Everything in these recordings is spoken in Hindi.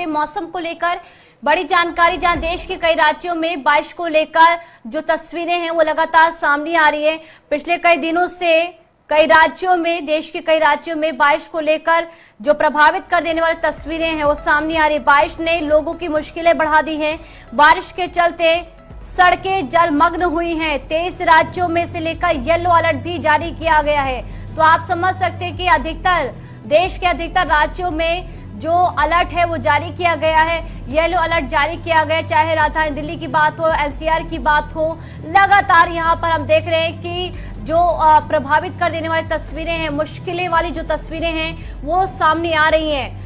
हैं मौसम को लेकर बड़ी जानकारी, जहां देश के कई राज्यों में बारिश को लेकर जो तस्वीरें हैं वो लगातार सामने आ रही है। पिछले कई दिनों से कई राज्यों में, देश के कई राज्यों में बारिश को लेकर जो प्रभावित कर देने वाली तस्वीरें हैं वो सामने आ रही है। बारिश ने लोगों की मुश्किलें बढ़ा दी हैं। बारिश के चलते सड़कें जलमग्न हुई हैं। 23 राज्यों में से लेकर येलो अलर्ट भी जारी किया गया है। तो आप समझ सकते हैं कि देश के अधिकतर राज्यों में जो अलर्ट है वो जारी किया गया है, येलो अलर्ट जारी किया गया। चाहे राजधानी दिल्ली की बात हो, एनसीआर की बात हो, लगातार यहाँ पर हम देख रहे हैं कि जो प्रभावित कर देने वाली तस्वीरें हैं, मुश्किलें वाली जो तस्वीरें हैं वो सामने आ रही हैं।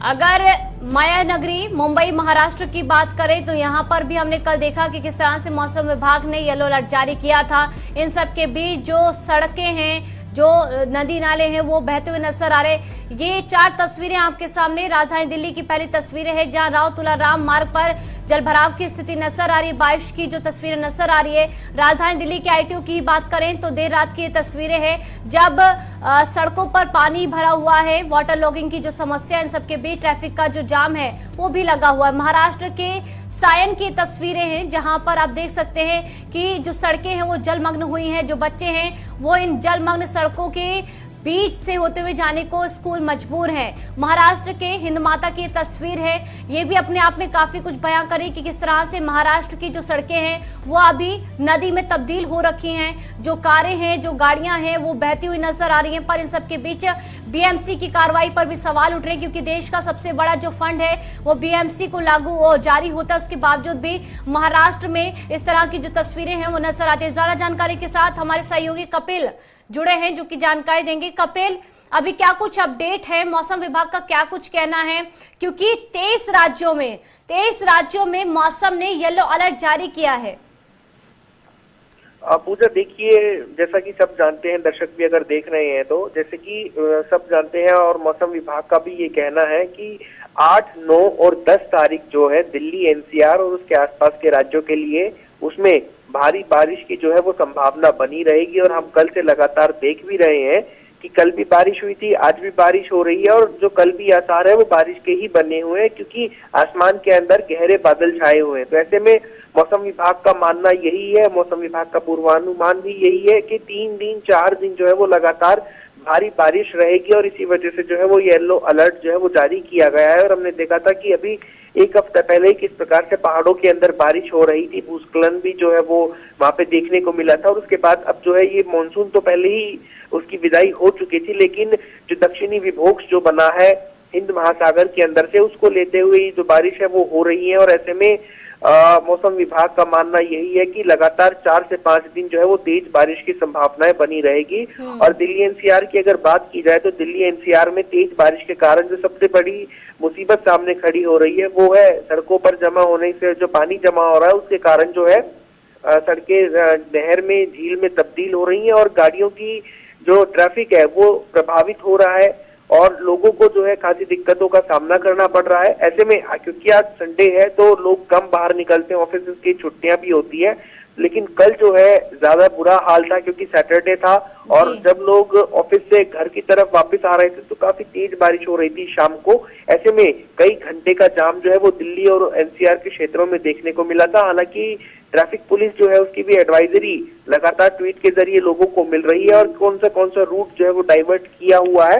अगर माया नगरी मुंबई महाराष्ट्र की बात करें तो यहां पर भी हमने कल देखा कि किस तरह से मौसम विभाग ने येलो अलर्ट जारी किया था। इन सब के बीच जो सड़कें हैं, जो नदी नाले हैं वो बहते हुए नजर आ रहे। ये 4 तस्वीरें आपके सामने राजधानी दिल्ली की पहली तस्वीरें हैं, जहां राव तुलाराम मार्ग पर जलभराव की स्थिति नजर आ रही है। बारिश की जो तस्वीरें नजर आ रही है, राजधानी दिल्ली के आईटीओ की बात करें तो देर रात की ये तस्वीरें हैं जब सड़कों पर पानी भरा हुआ है। वाटर लॉगिंग की जो समस्या, इन सबके बीच ट्रैफिक का जो जाम है वो भी लगा हुआ है। महाराष्ट्र के सायन की तस्वीरें हैं जहां पर आप देख सकते हैं कि जो सड़कें हैं वो जलमग्न हुई हैं। जो बच्चे हैं वो इन जलमग्न सड़कों के बीच से होते हुए जाने को स्कूल मजबूर हैं। महाराष्ट्र के हिंद माता की तस्वीर है, ये भी अपने आप में काफी कुछ बयां करी कि किस तरह से महाराष्ट्र की जो सड़कें हैं वो अभी नदी में तब्दील हो रखी हैं। जो कारें हैं, जो गाड़ियां हैं वो बहती हुई नजर आ रही हैं। पर इन सबके बीच बीएमसी की कार्रवाई पर भी सवाल उठ रहे हैं, क्योंकि देश का सबसे बड़ा जो फंड है वो बीएमसी को लागू जारी होता है, उसके बावजूद भी महाराष्ट्र में इस तरह की जो तस्वीरें हैं वो नजर आती है। ज्यादा जानकारी के साथ हमारे सहयोगी कपिल जुड़े हैं जो कि जानकारी देंगे। कपिल, अभी क्या कुछ अपडेट है, मौसम विभाग का क्या कुछ कहना है, क्योंकि 23 राज्यों में मौसम ने येलो अलर्ट जारी किया है। पूजा, देखिए, जैसा कि सब जानते हैं, दर्शक भी अगर देख रहे हैं तो जैसे कि सब जानते हैं और मौसम विभाग का भी ये कहना है कि 8, 9 और 10 तारीख जो है दिल्ली, एनसीआर और उसके आसपास के राज्यों के लिए उसमें भारी बारिश की जो है वो संभावना बनी रहेगी। और हम कल से लगातार देख भी रहे हैं कि कल भी बारिश हुई थी, आज भी बारिश हो रही है और जो कल भी आसार है वो बारिश के ही बने हुए हैं, क्योंकि आसमान के अंदर गहरे बादल छाए हुए हैं। तो ऐसे में मौसम विभाग का मानना यही है, मौसम विभाग का पूर्वानुमान भी यही है कि 3 दिन 4 दिन जो है वो लगातार भारी बारिश रहेगी और इसी वजह से जो है वो येलो अलर्ट जो है वो जारी किया गया है। और हमने देखा था कि अभी 1 हफ्ता पहले ही किस प्रकार से पहाड़ों के अंदर बारिश हो रही थी, भूस्खलन भी जो है वो वहां पे देखने को मिला था। और उसके बाद अब जो है ये मानसून तो पहले ही उसकी विदाई हो चुकी थी, लेकिन जो दक्षिणी विभोग जो बना है हिंद महासागर के अंदर से, उसको लेते हुए जो बारिश है वो हो रही है। और ऐसे में मौसम विभाग का मानना यही है कि लगातार 4 से 5 दिन जो है वो तेज बारिश की संभावनाएं बनी रहेगी। और दिल्ली एनसीआर की अगर बात की जाए तो दिल्ली एनसीआर में तेज बारिश के कारण जो सबसे बड़ी मुसीबत सामने खड़ी हो रही है वो है सड़कों पर जमा होने से जो पानी जमा हो रहा है, उसके कारण जो है सड़कें नहर में, झील में तब्दील हो रही है और गाड़ियों की जो ट्रैफिक है वो प्रभावित हो रहा है और लोगों को जो है खासी दिक्कतों का सामना करना पड़ रहा है। ऐसे में क्योंकि आज संडे है तो लोग कम बाहर निकलते हैं, ऑफिस की छुट्टियां भी होती है, लेकिन कल जो है ज्यादा बुरा हाल था क्योंकि सैटरडे था और जब लोग ऑफिस से घर की तरफ वापस आ रहे थे तो काफी तेज बारिश हो रही थी शाम को। ऐसे में कई घंटे का जाम जो है वो दिल्ली और एनसीआर के क्षेत्रों में देखने को मिला था। हालांकि ट्रैफिक पुलिस जो है उसकी भी एडवाइजरी लगातार ट्वीट के जरिए लोगों को मिल रही है और कौन सा रूट जो है वो डाइवर्ट किया हुआ है,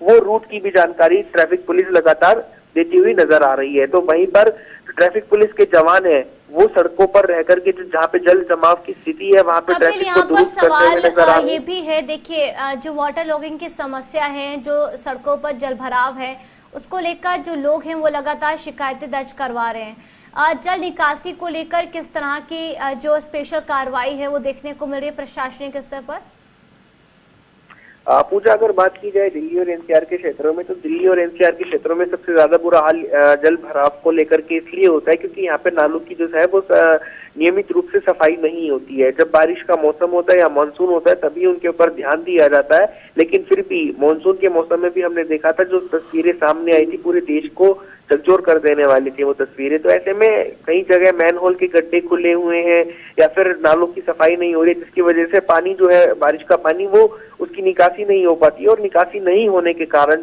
वो रूट की भी जानकारी ट्रैफिक पुलिस लगातार देती हुई नजर आ रही है। तो वहीं पर ट्रैफिक पुलिस के जवान हैं वो सड़कों पर रह करके जहाँ पे जल जमाव की स्थिति है वहाँ पे ट्रैफिक को दुरुस्त करते हुए नजर आ रहे हैं। ये भी है, देखिए, जो वाटर लॉगिंग की समस्या है, जो सड़कों पर जल भराव है, उसको लेकर जो लोग हैं वो लगातार शिकायतें दर्ज करवा रहे हैं। जल निकासी को लेकर किस तरह की जो स्पेशल कार्रवाई है वो देखने को मिल रही है प्रशासनिक स्तर पर? पूजा, अगर बात की जाए दिल्ली और एनसीआर के क्षेत्रों में तो दिल्ली और एनसीआर के क्षेत्रों में सबसे ज्यादा बुरा हाल जल भराव को लेकर के इसलिए होता है क्योंकि यहाँ पे नालों की जो है वो नियमित रूप से सफाई नहीं होती है। जब बारिश का मौसम होता है या मानसून होता है तभी उनके ऊपर ध्यान दिया जाता है, लेकिन फिर भी मानसून के मौसम में भी हमने देखा था जो तस्वीरें सामने आई थी पूरे देश को झकझोर कर देने वाली थी वो तस्वीरें। तो ऐसे में कई जगह मैनहोल के गड्ढे खुले हुए हैं या फिर नालों की सफाई नहीं हो रही, जिसकी वजह से पानी जो है बारिश का पानी वो उसकी निकासी नहीं हो पाती और निकासी नहीं होने के कारण